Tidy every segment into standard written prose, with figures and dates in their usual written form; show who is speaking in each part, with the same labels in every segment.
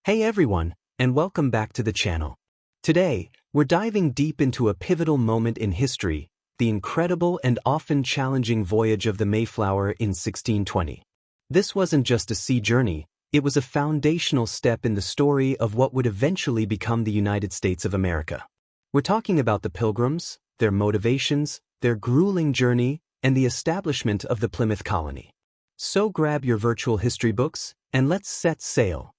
Speaker 1: Hey everyone, and welcome back to the channel. Today, we're diving deep into a pivotal moment in history, the incredible and often challenging voyage of the Mayflower in 1620. This wasn't just a sea journey, it was a foundational step in the story of what would eventually become the United States of America. We're talking about the Pilgrims, their motivations, their grueling journey, and the establishment of the Plymouth colony. So grab your virtual history books, and let's set sail.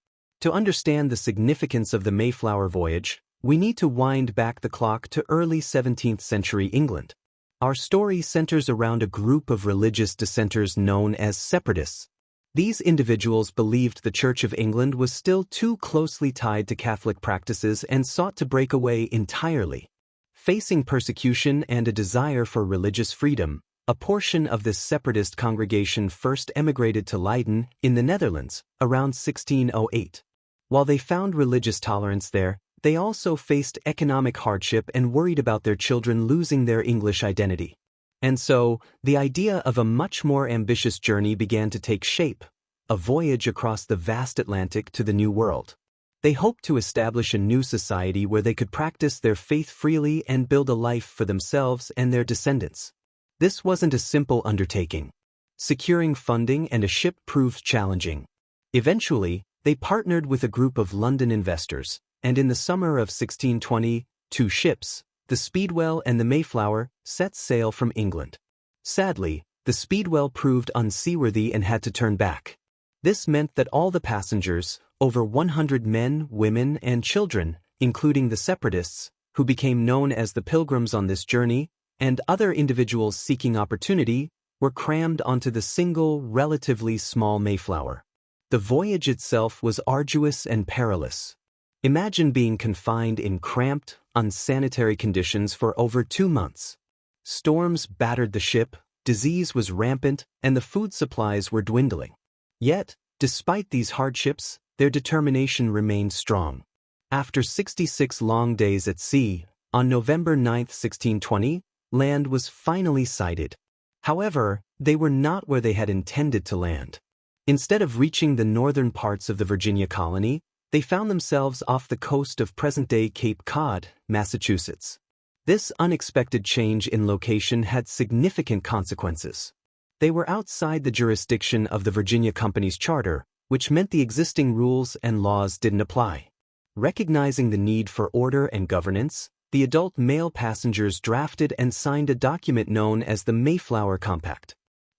Speaker 1: To understand the significance of the Mayflower Voyage, we need to wind back the clock to early 17th century England. Our story centers around a group of religious dissenters known as separatists. These individuals believed the Church of England was still too closely tied to Catholic practices and sought to break away entirely. Facing persecution and a desire for religious freedom, a portion of this separatist congregation first emigrated to Leiden, in the Netherlands, around 1608. While they found religious tolerance there, they also faced economic hardship and worried about their children losing their English identity. And so, the idea of a much more ambitious journey began to take shape, a voyage across the vast Atlantic to the New World. They hoped to establish a new society where they could practice their faith freely and build a life for themselves and their descendants. This wasn't a simple undertaking. Securing funding and a ship proved challenging. Eventually, they partnered with a group of London investors, and in the summer of 1620, two ships, the Speedwell and the Mayflower, set sail from England. Sadly, the Speedwell proved unseaworthy and had to turn back. This meant that all the passengers, over 100 men, women, and children, including the separatists, who became known as the Pilgrims on this journey, and other individuals seeking opportunity, were crammed onto the single, relatively small Mayflower. The voyage itself was arduous and perilous. Imagine being confined in cramped, unsanitary conditions for over 2 months. Storms battered the ship, disease was rampant, and the food supplies were dwindling. Yet, despite these hardships, their determination remained strong. After 66 long days at sea, on November 9, 1620, land was finally sighted. However, they were not where they had intended to land. Instead of reaching the northern parts of the Virginia colony, they found themselves off the coast of present-day Cape Cod, Massachusetts. This unexpected change in location had significant consequences. They were outside the jurisdiction of the Virginia Company's charter, which meant the existing rules and laws didn't apply. Recognizing the need for order and governance, the adult male passengers drafted and signed a document known as the Mayflower Compact.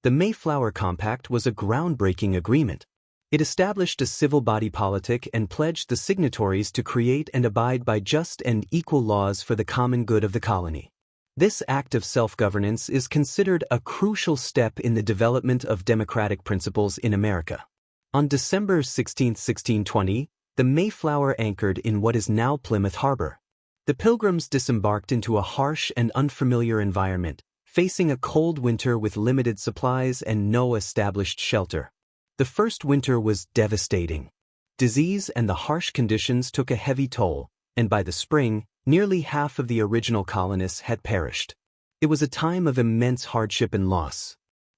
Speaker 1: The Mayflower Compact was a groundbreaking agreement. It established a civil body politic and pledged the signatories to create and abide by just and equal laws for the common good of the colony. This act of self-governance is considered a crucial step in the development of democratic principles in America. On December 16, 1620, the Mayflower anchored in what is now Plymouth Harbor. The Pilgrims disembarked into a harsh and unfamiliar environment, facing a cold winter with limited supplies and no established shelter. The first winter was devastating. Disease and the harsh conditions took a heavy toll, and by the spring, nearly half of the original colonists had perished. It was a time of immense hardship and loss.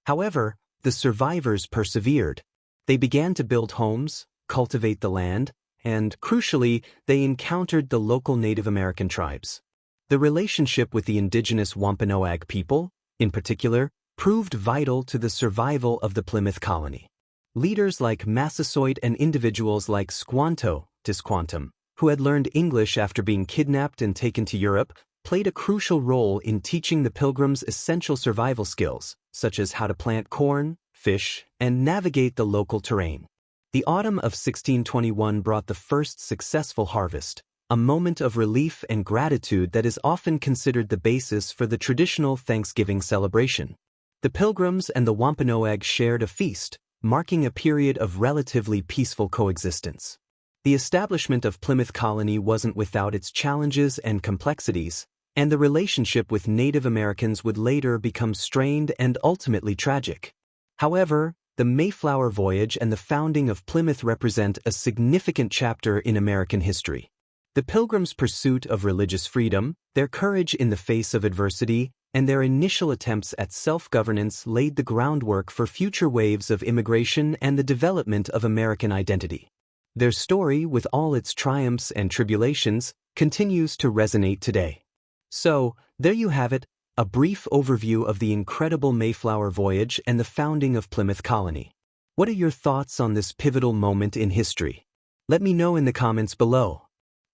Speaker 1: However, the survivors persevered. They began to build homes, cultivate the land, and, crucially, they encountered the local Native American tribes. The relationship with the indigenous Wampanoag people, in particular, proved vital to the survival of the Plymouth colony. Leaders like Massasoit and individuals like Squanto, Tisquantum, who had learned English after being kidnapped and taken to Europe, played a crucial role in teaching the Pilgrims essential survival skills, such as how to plant corn, fish, and navigate the local terrain. The autumn of 1621 brought the first successful harvest, a moment of relief and gratitude that is often considered the basis for the traditional Thanksgiving celebration. The Pilgrims and the Wampanoag shared a feast, marking a period of relatively peaceful coexistence. The establishment of Plymouth Colony wasn't without its challenges and complexities, and the relationship with Native Americans would later become strained and ultimately tragic. However, the Mayflower Voyage and the founding of Plymouth represent a significant chapter in American history. The Pilgrims' pursuit of religious freedom, their courage in the face of adversity, and their initial attempts at self-governance laid the groundwork for future waves of immigration and the development of American identity. Their story, with all its triumphs and tribulations, continues to resonate today. So, there you have it, a brief overview of the incredible Mayflower Voyage and the founding of Plymouth Colony. What are your thoughts on this pivotal moment in history? Let me know in the comments below.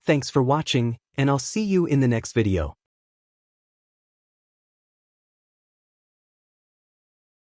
Speaker 1: Thanks for watching, and I'll see you in the next video.